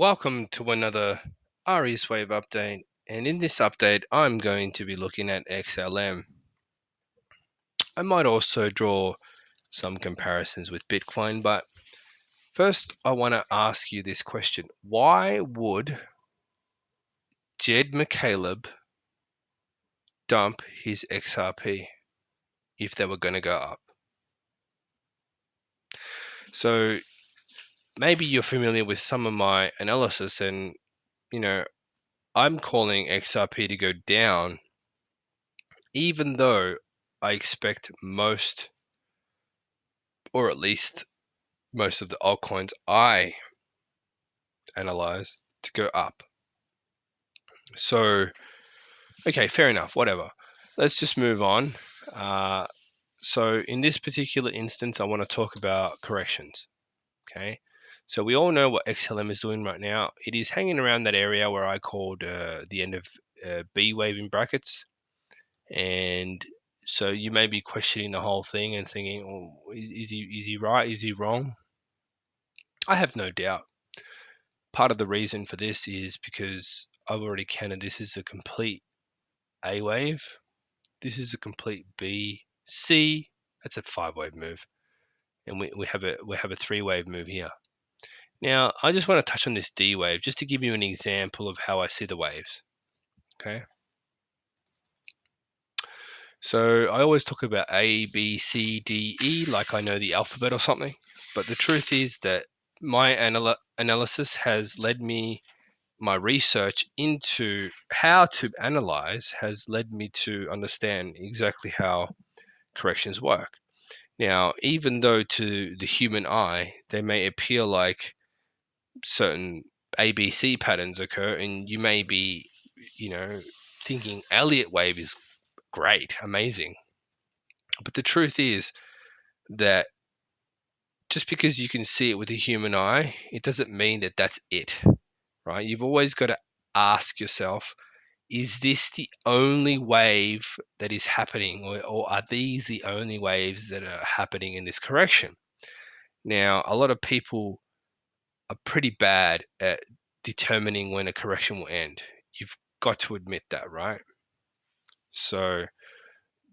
Welcome to another AriasWave update, and in this update I'm going to be looking at XLM. I might also draw some comparisons with Bitcoin, but first I want to ask you this question. Why would Jed McCaleb dump his XRP if they were going to go up? So maybe you're familiar with some of my analysis, and I'm calling XRP to go down, even though I expect most, or at least most of the altcoins I analyze, to go up. So, okay, fair enough, whatever. Let's just move on. So in this particular instance, I want to talk about corrections. Okay. So we all know what XLM is doing right now. It is hanging around that area where I called the end of B wave in brackets. And so you may be questioning the whole thing and thinking, oh, is he right? Is he wrong? I have no doubt. Part of the reason for this is because I've already counted this is a complete A wave. This is a complete B, C. That's a 5-wave move, and we have a 3-wave move here. Now, I just want to touch on this D wave just to give you an example of how I see the waves. Okay. So I always talk about A, B, C, D, E like I know the alphabet or something. But the truth is that my analysis has led me, my research into how to analyze has led me to understand exactly how corrections work. Now, even though to the human eye, they may appear like certain ABC patterns occur, and you may be, thinking Elliott wave is great, amazing. But the truth is that just because you can see it with the human eye, it doesn't mean that that's it, right? You've always got to ask yourself, is this the only wave that is happening, or are these the only waves that are happening in this correction? Now, a lot of people are pretty bad at determining when a correction will end. You've got to admit that, right? So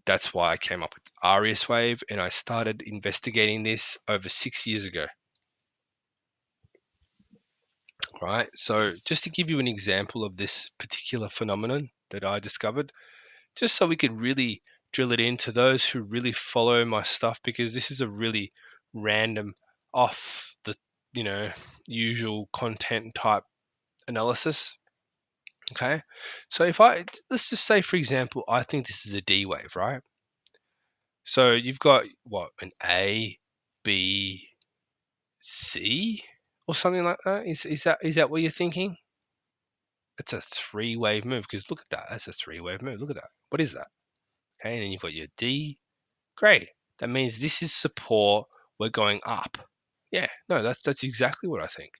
that's why I came up with AriasWave, and I started investigating this over 6 years ago. Right. So just to give you an example of this particular phenomenon that I discovered, just so we could really drill it into those who really follow my stuff, because this is a really random, off the usual content type analysis. Okay. So let's just say, for example, I think this is a D wave, right? So you've got what, an A, B, C, or something like that. Is that what you're thinking? It's a 3-wave move, because look at that. That's a 3-wave move. Look at that. What is that? Okay, and then you've got your D. Great. That means this is support. We're going up. Yeah, no, that's exactly what I think.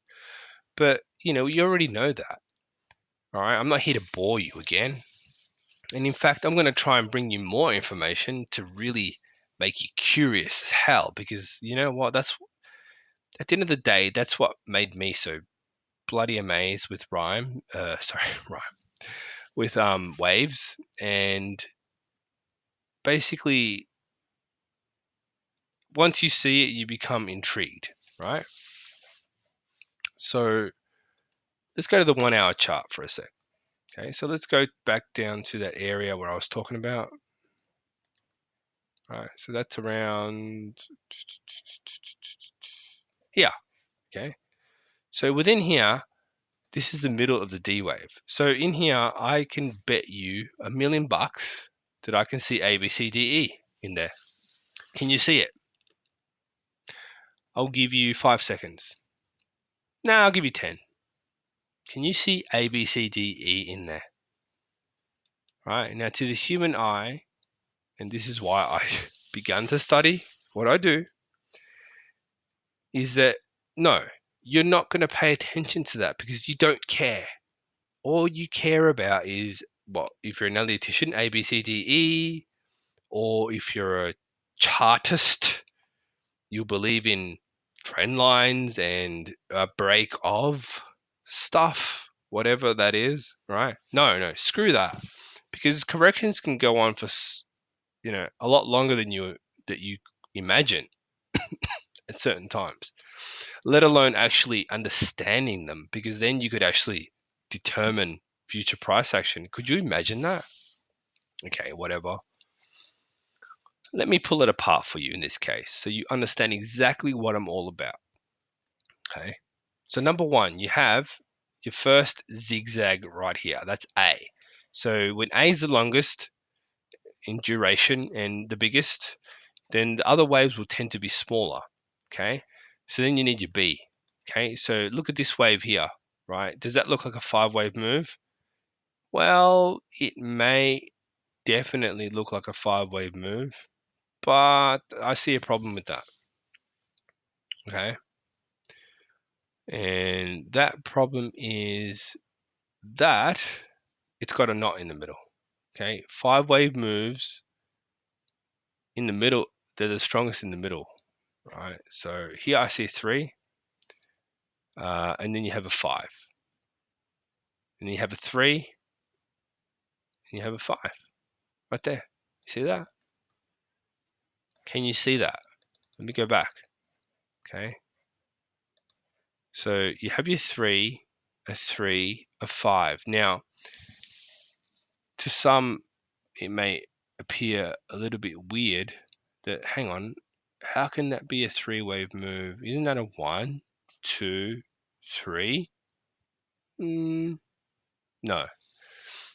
But you already know that. All right, I'm not here to bore you again. And in fact, I'm going to try and bring you more information to really make you curious as hell, because you know what? That's, at the end of the day, that's what made me so bloody amazed with rhyme. Sorry, rhyme, with waves. And basically, once you see it, you become intrigued, right? So let's go to the 1-hour chart for a sec. Okay, so let's go back down to that area where I was talking about. All right, so that's around here. Okay, so within here, this is the middle of the D wave. So in here, I can bet you $1 million that I can see ABCDE in there. Can you see it? I'll give you 5 seconds. No, I'll give you 10. Can you see ABCDE in there? Right, now to the human eye, and this is why I began to study what I do, is that no, you're not going to pay attention to that because you don't care. All you care about is, what, if you're an elitician, ABCDE, or if you're a chartist, you believe in trend lines and a break of stuff, whatever that is, right? No, screw that, because corrections can go on for a lot longer than you imagine at certain times, let alone actually understanding them, because then you could actually determine future price action. Could you imagine that? Okay, whatever. Let me pull it apart for you in this case so you understand exactly what I'm all about. Okay. So number one, you have your first zigzag right here. That's A. So when A is the longest in duration and the biggest, then the other waves will tend to be smaller. Okay. So then you need your B. Okay. So look at this wave here, right? Does that look like a 5-wave move? Well, it may definitely look like a 5-wave move, but I see a problem with that. Okay. And that problem is that it's got a knot in the middle. Okay. 5-wave moves in the middle, they're the strongest in the middle. Right. So here I see 3, and then you have a 5. And then you have a 3, and you have a 5. Right there. You see that? Can you see that? Let me go back. Okay. So you have your 3, a 3, a 5. Now, to some, it may appear a little bit weird that, hang on, how can that be a 3-wave move? Isn't that a 1, 2, 3? No.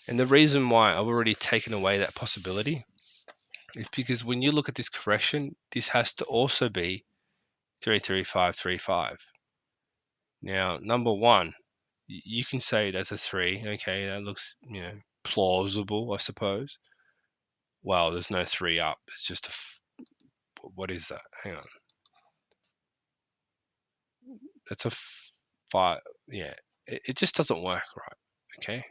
And the reason why I've already taken away that possibility is because when you look at this correction, this has to also be 3, 3, 5, 3, 5. Now, number one, you can say that's a 3. Okay, that looks, plausible, I suppose. Well, there's no 3 up. It's just what is that? Hang on. That's a 5. Yeah, it just doesn't work right. Okay.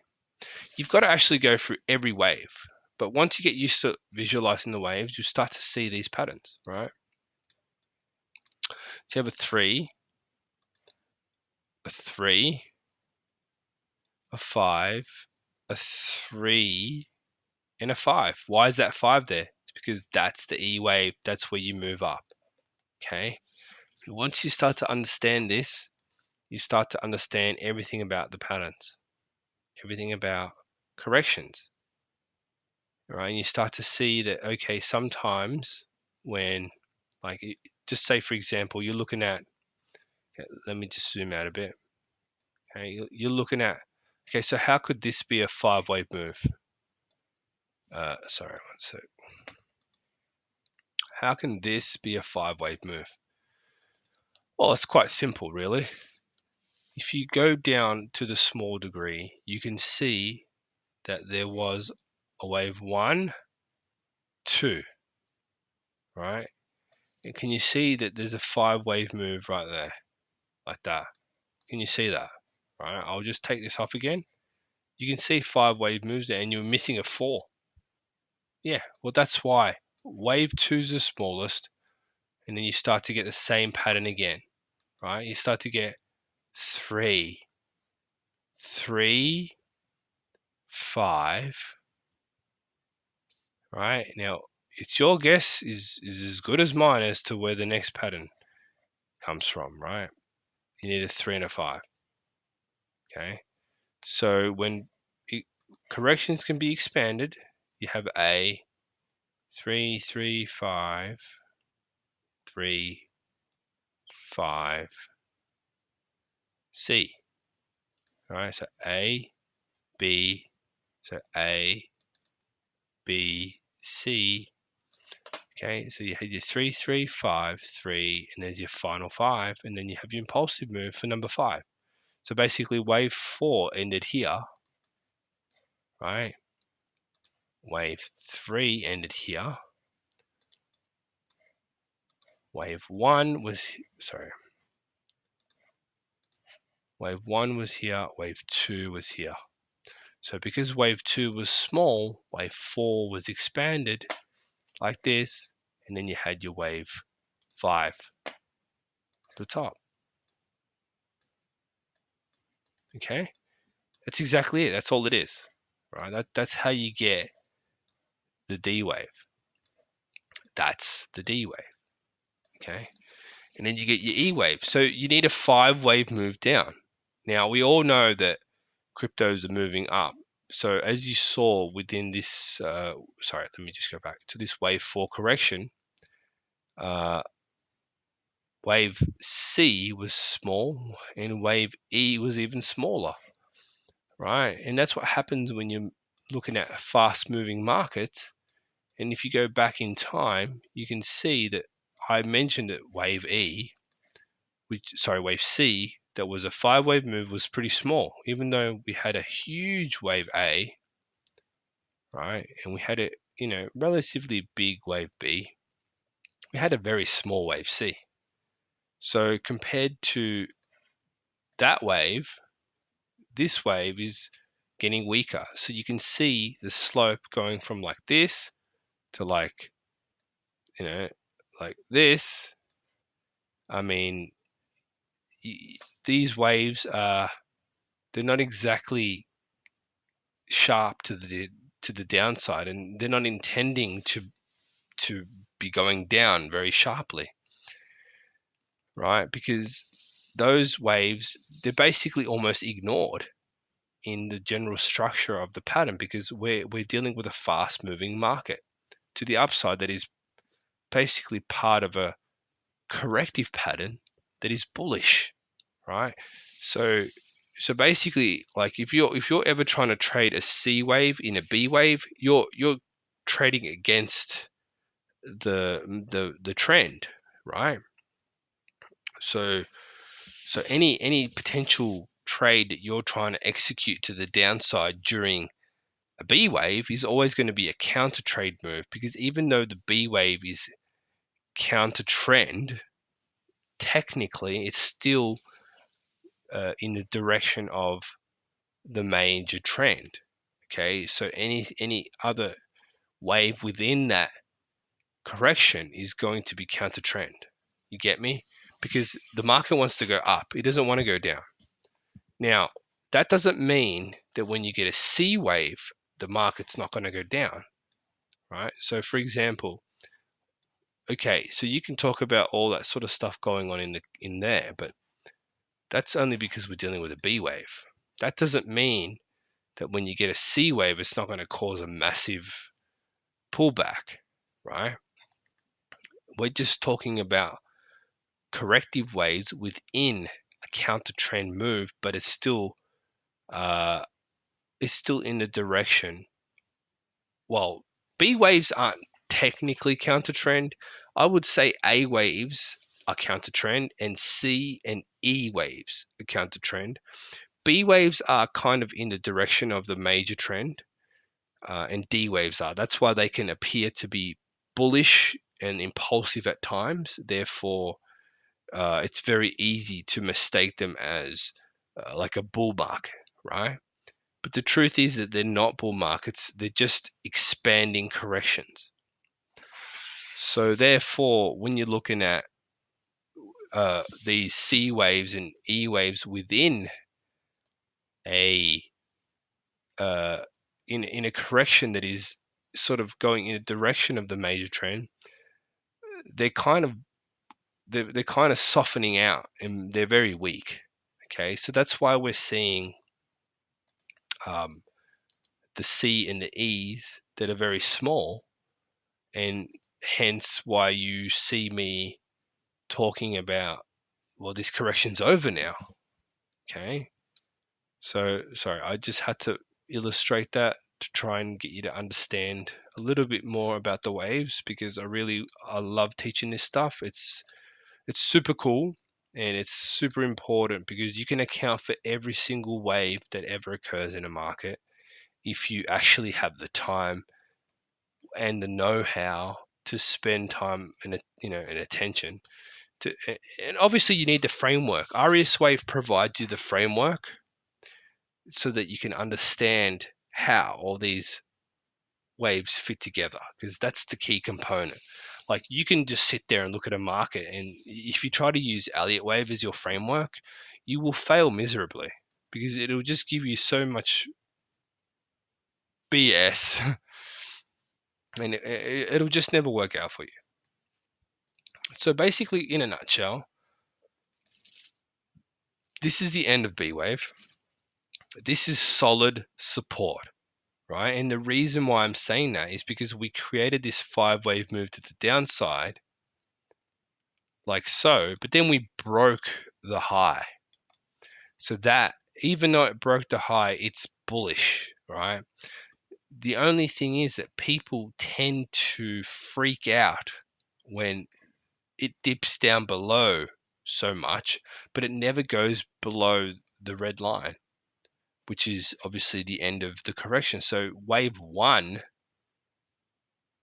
You've got to actually go through every wave. But once you get used to visualizing the waves, you start to see these patterns, right? So you have a 3, a 3, a 5, a 3, and a 5. Why is that 5 there? It's because that's the E wave. That's where you move up. Okay. Once you start to understand this, you start to understand everything about the patterns, everything about corrections, right? And you start to see that, okay, sometimes when, like, just say, for example, you're looking at, let me just zoom out a bit. Okay, you're looking at, okay, so how could this be a 5-wave move? Sorry, one sec. How can this be a 5-wave move? Well, it's quite simple, really. If you go down to the small degree, you can see that there was a wave 1, 2, right? And can you see that there's a 5-wave move right there, like that? Can you see that? Right, I'll just take this off again. You can see 5-wave moves there, and you're missing a 4. Yeah, well, that's why. Wave 2 is the smallest, and then you start to get the same pattern again, right? You start to get 3, 3, 5, right? Now, it's your guess is as good as mine as to where the next pattern comes from, right? You need a 3 and a 5, okay? So when corrections can be expanded, you have a 3, 3, 5, 3, 5, C. All right, so A, B, so A, B, C. Okay, so you had your 3, 3, 5, 3, and there's your final 5, and then you have your impulsive move for number 5. So basically, wave 4 ended here, right? Wave 3 ended here. Wave 1 was, sorry. Wave 1 was here, wave 2 was here. So because wave 2 was small, wave 4 was expanded like this, and then you had your wave 5 at the top. Okay, that's exactly it. That's all it is, right? That's how you get the D wave. That's the D wave. Okay, and then you get your E wave. So you need a 5-wave move down. Now we all know that cryptos are moving up. So as you saw within this, sorry, let me just go back to this wave 4 correction. Wave C was small and wave E was even smaller, right? And that's what happens when you're looking at a fast moving market. And if you go back in time, you can see that I mentioned that wave wave C, that was a 5-wave move, was pretty small, even though we had a huge wave A, right? And we had a, relatively big wave B. We had a very small wave C. So compared to that wave, this wave is getting weaker. So you can see the slope going from like this to like, like this. I mean, these waves they're not exactly sharp to the downside, and they're not intending to be going down very sharply, right? Because those waves, they're basically almost ignored in the general structure of the pattern, because we're dealing with a fast moving market to the upside that is basically part of a corrective pattern that is bullish, right? So basically, like if you're ever trying to trade a C wave in a B wave, you're trading against the trend, right? So any potential trade that you're trying to execute to the downside during a B wave is always going to be a counter trade move, because even though the B wave is counter trend, technically it's still in the direction of the major trend. Okay, so any other wave within that correction is going to be counter trend. You get me? Because the market wants to go up, it doesn't want to go down. Now, that doesn't mean that when you get a C wave, the market's not going to go down, right? So, for example, okay, so you can talk about all that sort of stuff going on in there, but that's only because we're dealing with a B wave. That doesn't mean that when you get a C wave, it's not going to cause a massive pullback, right? We're just talking about corrective waves within a counter trend move, but uh, it's still in the direction. Well, B waves aren't technically counter trend. I would say A waves are counter trend, and C and E waves are counter trend. B waves are kind of in the direction of the major trend, and D waves are. That's why they can appear to be bullish and impulsive at times. Therefore, it's very easy to mistake them as like a bull market, right? But the truth is that they're not bull markets, they're just expanding corrections. So, therefore, when you're looking at these C waves and E waves within a in a correction that is sort of going in a direction of the major trend, they're kind of they're kind of softening out and they're very weak. Okay, so that's why we're seeing um, the C and the E's that are very small, and hence why you see me talking about, well, this correction's over now. Okay, so sorry, I just had to illustrate that to try and get you to understand a little bit more about the waves, because I love teaching this stuff. It's super cool, and it's super important because you can account for every single wave that ever occurs in a market if you actually have the time and the know-how to spend time and and attention to. And obviously you need the framework. AriasWave provides you the framework so that you can understand how all these waves fit together, because that's the key component. Like, you can just sit there and look at a market, and if you try to use AriasWave as your framework, you will fail miserably. because it'll just give you so much BS and it'll just never work out for you. So basically, in a nutshell, this is the end of B-Wave. This is solid support, right? And the reason why I'm saying that is because we created this 5-wave move to the downside, like so, but then we broke the high. So that, even though it broke the high, it's bullish, right? The only thing is that people tend to freak out when it dips down below so much, but it never goes below the red line, which is obviously the end of the correction. So wave one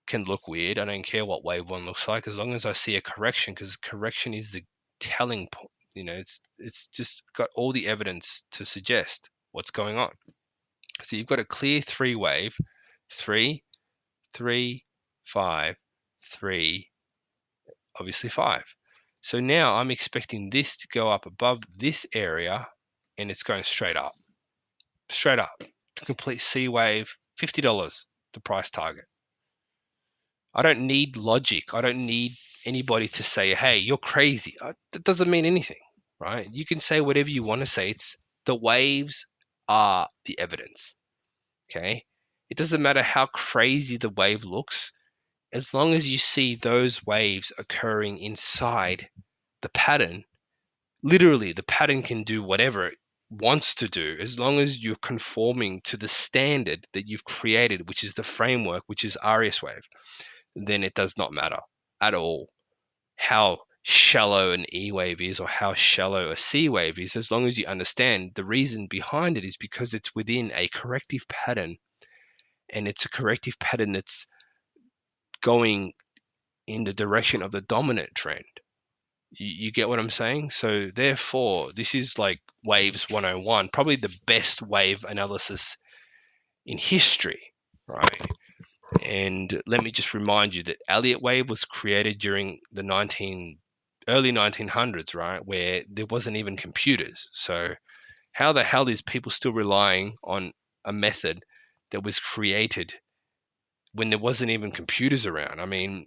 can look weird. I don't care what wave one looks like as long as I see a correction, because correction is the telling point. It's just got all the evidence to suggest what's going on. So you've got a clear 3-wave, 3, 3, 5, 3, obviously 5. So now I'm expecting this to go up above this area, and it's going straight up, to complete C wave, $50, the price target. I don't need logic. I don't need anybody to say, hey, you're crazy. That doesn't mean anything, right? You can say whatever you want to say. It's the waves are the evidence, okay? It doesn't matter how crazy the wave looks, as long as you see those waves occurring inside the pattern. Literally, the pattern can do whatever it wants to do as long as you're conforming to the standard that you've created, which is the framework, which is AriasWave. Then it does not matter at all how shallow an E wave is or how shallow a C wave is, as long as you understand the reason behind it is because it's within a corrective pattern, and it's a corrective pattern that's going in the direction of the dominant trend. You get what I'm saying? So therefore, this is like waves 101, probably the best wave analysis in history, right? And let me just remind you that Elliott wave was created during the early 1900s, right, where there wasn't even computers. So how the hell is people still relying on a method that was created when there wasn't even computers around? I mean,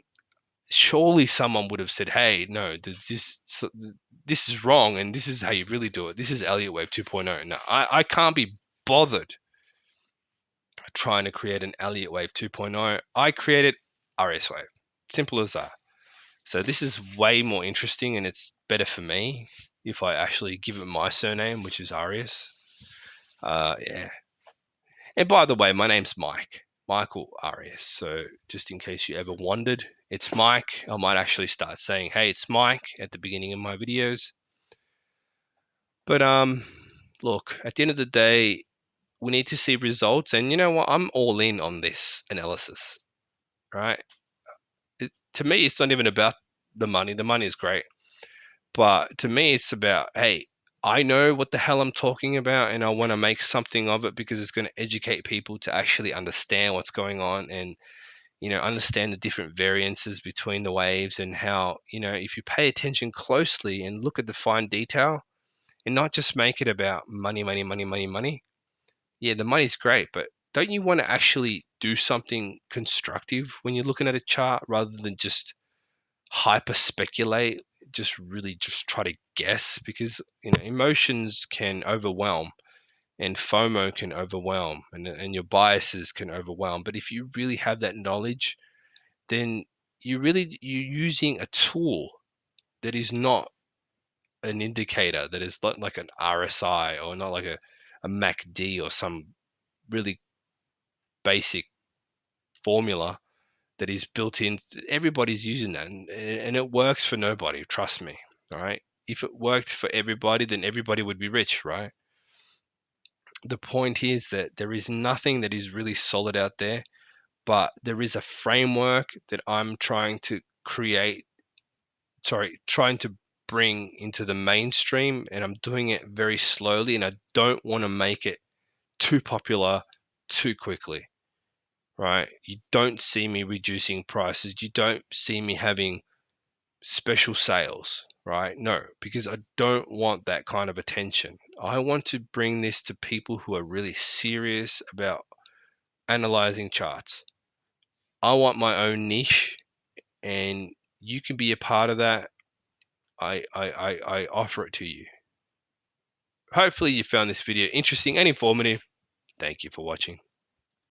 surely someone would have said, hey, no, this is wrong, and this is how you really do it. This is Elliott wave 2.0. No, I can't be bothered trying to create an Elliott wave 2.0. I created AriasWave. Simple as that. So this is way more interesting, and it's better for me if I actually give it my surname, which is Arias. Yeah. And by the way, my name's Mike, Michael Arias. So just in case you ever wondered, it's Mike. I might actually start saying, hey, it's Mike at the beginning of my videos. But look, at the end of the day, we need to see results. And you know what? I'm all in on this analysis, right? To me, it's not even about the money. The money is great. But to me, it's about, hey, I know what the hell I'm talking about, and I want to make something of it because it's going to educate people to actually understand what's going on and, understand the different variances between the waves and how, if you pay attention closely and look at the fine detail and not just make it about money, money, money, money, money. Yeah, the money's great, but don't you want to actually do something constructive when you're looking at a chart rather than just hyper speculate, just really just try to guess? Because emotions can overwhelm, and FOMO can overwhelm, and your biases can overwhelm. But if you really have that knowledge, then you're using a tool that is not an indicator, that is not like an RSI or not like a MACD or some really basic formula that is built in. Everybody's using that, and it works for nobody. Trust me. All right. If it worked for everybody, then everybody would be rich, right? The point is that there is nothing that is really solid out there, but there is a framework that I'm trying to trying to bring into the mainstream, and I'm doing it very slowly, and I don't want to make it too popular too quickly. Right? You don't see me reducing prices. You don't see me having special sales, right? No, because I don't want that kind of attention. I want to bring this to people who are really serious about analyzing charts. I want my own niche, and you can be a part of that. I offer it to you. Hopefully you found this video interesting and informative. Thank you for watching.